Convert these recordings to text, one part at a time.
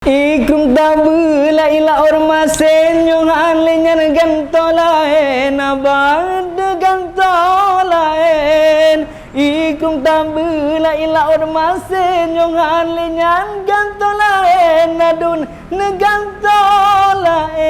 Ikum tabu la ila ormasen yung alinyan gantolaen abad gantolaen. Ikum tabu la ila ormasen yung alinyan gantolaen nadun negantolaen.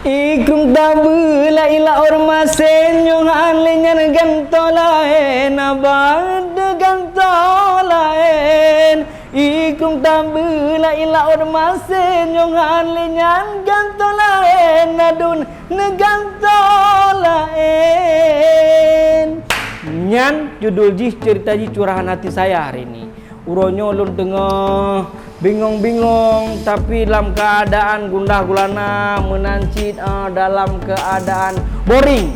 Ikum tabu la ila ormasen yung alinyan gantolaen abad gantolaen. Ikum tabu la ila ormasen yung alinyan gantolaen nadun negantolaen. Nyan judul jih cerita jih curahan hati saya hari ini. Uronyo ulun tengah bingung-bingung tapi dalam keadaan gundah gulana menancit dalam keadaan boring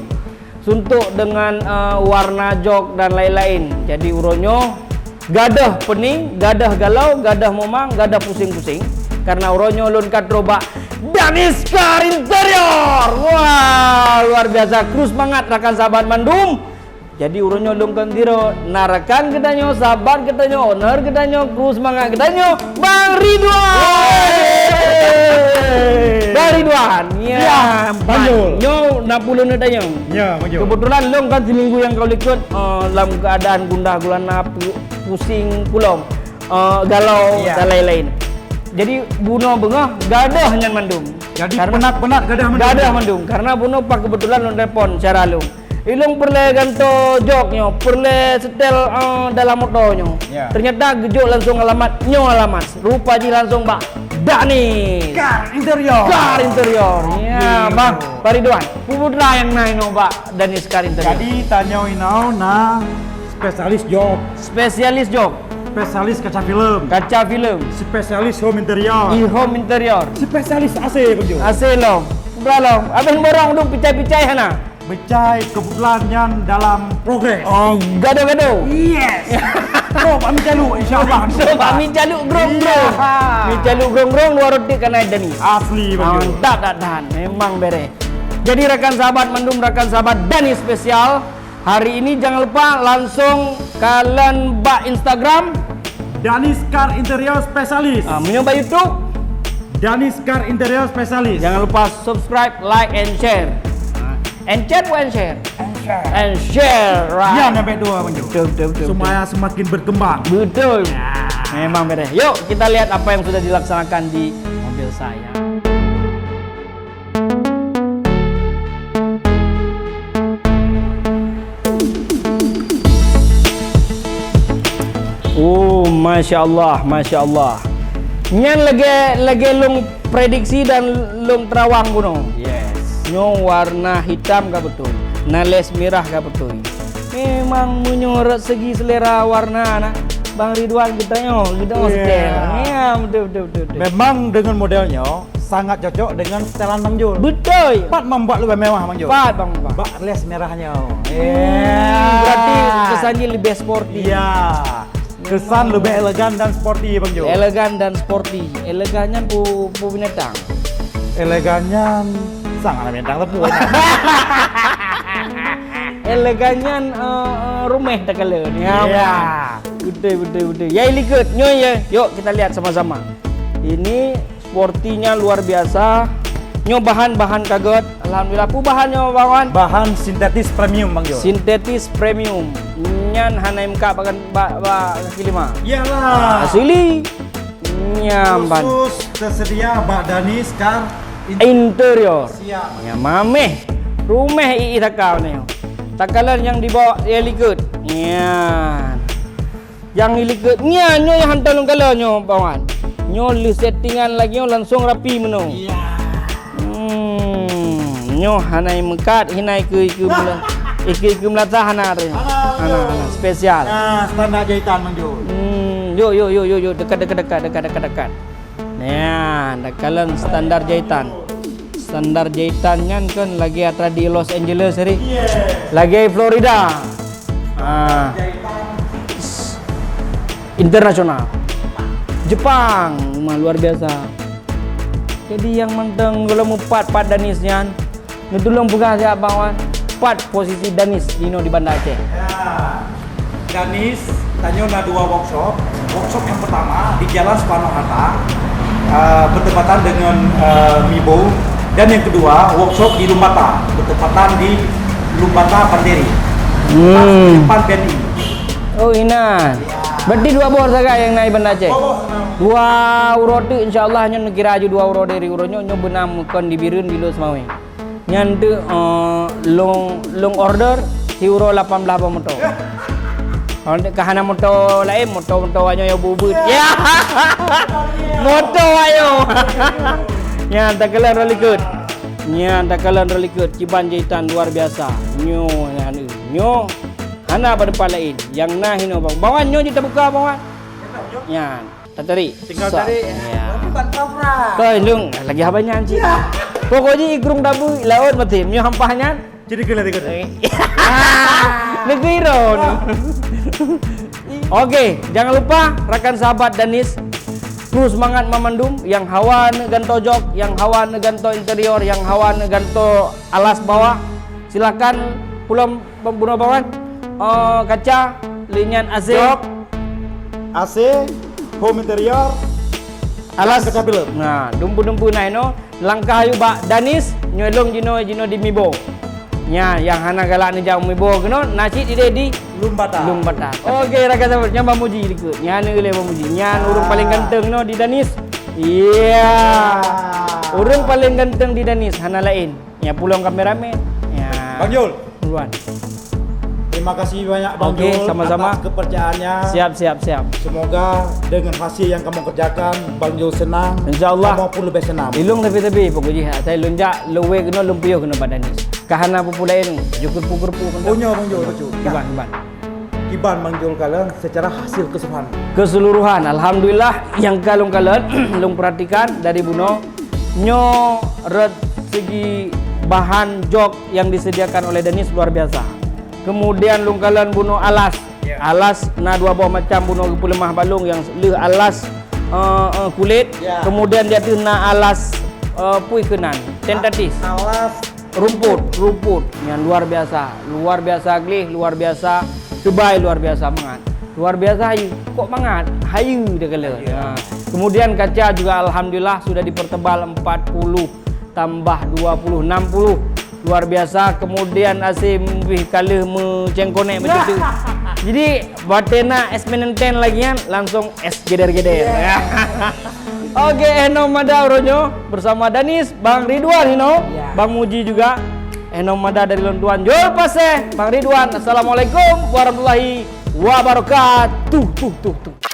suntuk dengan warna jok dan lain-lain. Jadi uronyo gadah pening, gadah galau, gadah momang, gadah pusing-pusing karena uronyo ulun katroba Danis Car Interior. Wah, luar biasa, terus semangat rakan sahabat Mandum. Jadi uronyo lungkan tiro narakan kedanyo, sahabat kedanyo, owner kedanyo, kru semangat kedanyo, Bang Ridwan. Bang Ridwan, ya, Banjul. Nyo napulun kedanyo. Ya, Banjul. Kebetulan long kan seminggu yang kau ikut dalam keadaan gundah gulana, pusing pulau, galau dan lain-lain. Jadi buno bengah gadah nyan Mandum. Jadi penat-penat gadah Mandum. Gadah Mandum karena buno pak kebetulan long telepon cara long. Ilung perle ganto joknya, perle setel dalam motornya. Ya. Ternyata gejok langsung alamat. Rupa ji langsung Pak Danis Car Interior. Car Interior. Ya, Bang Ridwan. Puputra yang naik no Pak Danis Car Interior. Jadi tanya inau na spesialis jok, Spesialis jok, spesialis kaca film, spesialis home interior, home interior, spesialis AC Banjul. AC lo, beralo. Abang borong dong picai-picai hana. Becai kebetulan yang dalam progres. Oh, gado-gado. Yes. So, kami jaluk insyaallah. So, kami jaluk grong-grong. Kami jaluk grong-grong luar roti karena Danis. Asli Banjul. Mantap tak tahan, memang bere. Jadi rekan sahabat Mandum, rekan sahabat Danis spesial. Hari ini jangan lupa langsung kalian bak Instagram Danis Car Interior Spesialis. mencoba YouTube Danis Car Interior Spesialis. Jangan lupa subscribe, like, and share. And share bukan share. And share, right? Ya, sampai 2 Bang Jul. Betul. Supaya semakin berkembang. Betul. Memang beres. Yuk kita lihat apa yang sudah dilaksanakan di mobil saya. Oh, masya Allah. Nyan lagi lung prediksi dan lung terawang kuno. Yes. Nyo warna hitam kah betul? Nales merah kah betul? Memang menyorot segi selera warna anak. Bang Ridwan kita setel. Ya, betul. Memang dengan modelnya sangat cocok dengan setelan Bang Jul. Betul. Pat membuat lebih mewah Bang Jul. Pat Bang. Bak les merahnya. Berarti kesannya lebih sporty. Iya. Kesan lebih elegan dan sporty Bang Jul. Elegan dan sporty. Elegannya pu binatang. Elegannya sangat bintang tepu. Elegannya rumah tak kala ni. Ya. Betul. Ya ikut nyo ya. Yuk kita lihat sama-sama. Ini sportinya luar biasa. Nyo bahan kaget. Alhamdulillah pu bahannya bawan. Bahan sintetis premium Bang Jul. Sintetis premium. Nyan hana MK bagan kaki 5. Iyalah. Asli. Nyamban. Khusus tersedia Bak Danis Car Interior. Siap. Ya mameh. Rumah ii takau ni. Takalan yang dibawa ya likut. Nyan. Yang ilikut nya nyo yang hantar lung kala nyo bawan. Nyo li settingan lagi nyo langsung rapi meno. Iya. Nyo hanai mekat hinai ke mula. Ke melata hana re. Hana spesial. Nah, standar jahitan Bang Jul. Yo dekat. Nah, dakalan standar jahitan. Standar jahitannya kan lagi ada di Los Angeles hari. Lagi Florida. Internasional. Jepang, luar biasa. Jadi yang menteng kalau mau pat Danisnya, ngetulung bukan siapa bawan. Pat posisi Danis Dino di Banda Aceh. Ya. Danis tanya ada 2 workshop. Workshop yang pertama di Jalan Soekarno-Hatta, bertepatan dengan Mibo, dan yang kedua workshop di Lumbata, bertepatan di Lumbata Panderi. Depan BNI. Oh ina. Berarti 2 bor saja yang naik Banda Aceh. 2 euro tu insyaallah nyo kira aju 2 euro dari euro nyo benam kon di Birun di Los Maweng. Nyan tu long order euro 18 apa motor. Kalau kahana motor lain motor ayo yang bubut. Ya. Motor ayo. Nyan takalan relikut. Nyan takalan relikut ciban jahitan luar biasa. Nyo hana pada depan lain. Yang nah hino bang. Bawan nyo kita buka bawan. Nyan. Tarik. Tinggal tarik. Ya. Bukan kapra. Kau lung lagi habanya anjing. Pokoknya ikrung dabu laut mati. Nyo hampahnya. Jadi kelihatan gitu. Negeri Oke, jangan lupa rekan sahabat Danis terus semangat memandum yang hawa neganto jok, yang hawa neganto interior, yang hawa neganto alas bawah. Silakan pulang pembunuh bawan. Kaca, linyan AC, Jok, AC, home interior, alas kaca film. Nah, dumpu nah no langkah ayu Bak Danis nyolong jino di Mibo. Nya yang hana galak ni jauh Mibo keno nasi di Lumbata. Oke, rakan sahabat, nya bamuji ikut. Nya neule bamuji. Nya urang paling ganteng no di Danis. Iya. Urang paling ganteng di Danis hana lain. Nya pulang kameramen. Ya. Bang Jul. Duluan. Terima kasih banyak Bang Oke, Jul sama-sama. atas kepercayaannya. Siap. Semoga dengan hasil yang kamu kerjakan Bang Jul senang. InsyaAllah. Kamu pun lebih senang. Ilung tapi pokoknya saya lunjak luwe kena lumpiyo kena pada Danis. Kahana populain jukur-pukur Punya Bang Jul lucu. Kiban. Kiban Bang Jul kalian secara hasil Keseluruhan alhamdulillah yang kalian lung perhatikan dari Buno nyo red segi bahan jok yang disediakan oleh Danis luar biasa. Kemudian lung kalian Buno alas. Alas na 2 buah macam Buno lemah balung yang alas kulit. Kemudian dia tu na alas pui kenan tentatis. Alas rumput yang luar biasa glih, luar biasa Dubai, luar biasa mangat, luar biasa hayu kok mangat hayu dia kala. Kemudian kaca juga alhamdulillah sudah dipertebal 40 tambah 20 60. Luar biasa. Kemudian AC lebih kalah mencengkonek macam tu. Jadi batena S10 lagi kan langsung S geder-geder. Oke, Eno Mada uronyo bersama Danis, Bang Ridwan Bang Muji juga. Eno Mada dari Lontuan. Jol pase Bang Ridwan. Assalamualaikum warahmatullahi wabarakatuh.